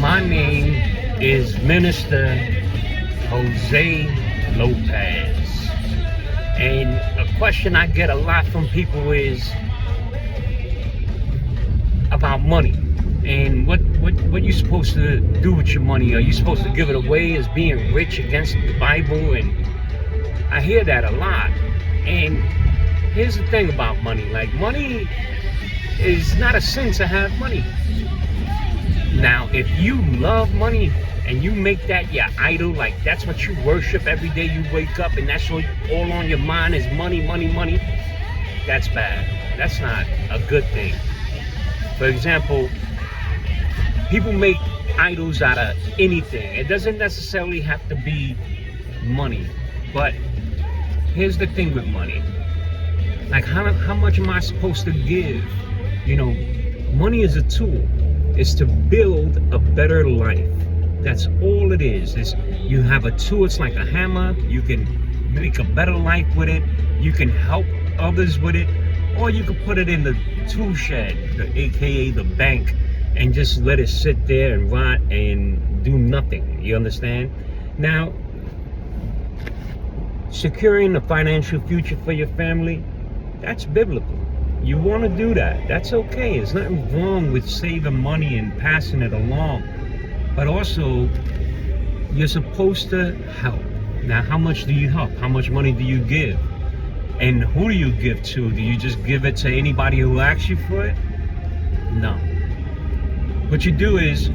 My name is Minister Jose Lopez. And a question I get a lot from people is about money. And what you're supposed to do with your money. Are you supposed to give it away as being rich against the Bible? And I hear that a lot. And here's the thing about money. Like, money is not a sin to have money. Now, if you love money and you make that your idol, like that's what you worship every day you wake up and that's all on your mind is money, money, money, that's bad. That's not a good thing. For example, people make idols out of anything. It doesn't necessarily have to be money. But here's the thing with money. Like, how much am I supposed to give? You know, money is a tool. It's to build a better life. That's all it is. You have a tool. It's like a hammer. You can make a better life with it. You can help others with it. Or you can put it in the tool shed, aka the bank, and just let it sit there and rot and do nothing. You understand? Now, securing a financial future for your family, that's biblical. You want to do that. That's okay. There's nothing wrong with saving money and passing it along. But also, you're supposed to help. Now, how much do you help? How much money do you give? And who do you give to? Do you just give it to anybody who asks you for it? No. What you do is,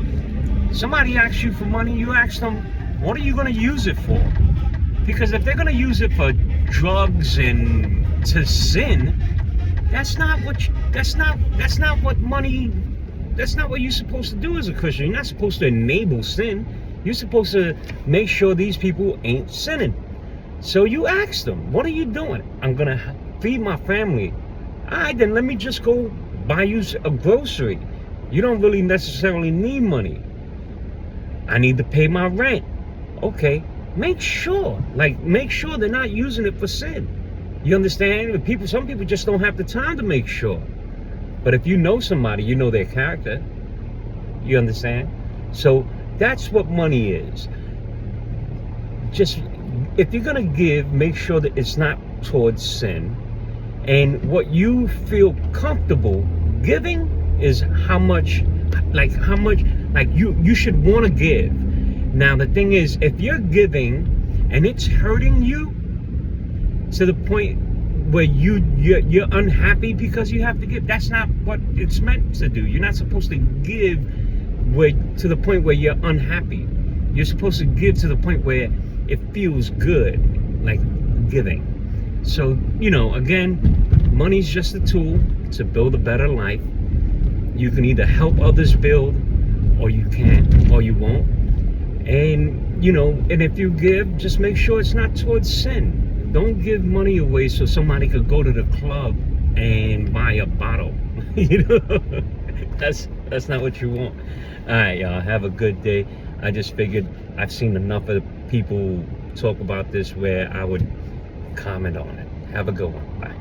somebody asks you for money, you ask them, what are you going to use it for? Because if they're going to use it for drugs and to sin, that's not what you're supposed to do as a Christian. You're not supposed to enable sin. You're supposed to make sure these people ain't sinning. So you ask them, what are you doing? I'm going to feed my family. All right, then let me just go buy you a grocery. You don't really necessarily need money. I need to pay my rent. Okay, make sure they're not using it for sin. You understand? Some people just don't have the time to make sure. But if you know somebody, you know their character. You understand? So that's what money is. Just, if you're going to give, make sure that it's not towards sin. And what you feel comfortable giving is how much you should want to give. Now, the thing is, if you're giving and it's hurting you to the point where you're unhappy because you have to give, that's not what it's meant to do. You're not supposed to give to the point where you're unhappy. You're supposed to give to the point where it feels good, like giving. So, you know, again, money's just a tool to build a better life. You can either help others build, or you can't, or you won't. And, you know, and if you give, just make sure it's not towards sin. Don't give money away so somebody could go to the club and buy a bottle. You know, that's not what you want. All right, y'all, have a good day. I just figured I've seen enough of people talk about this where I would comment on it. Have a good one. Bye.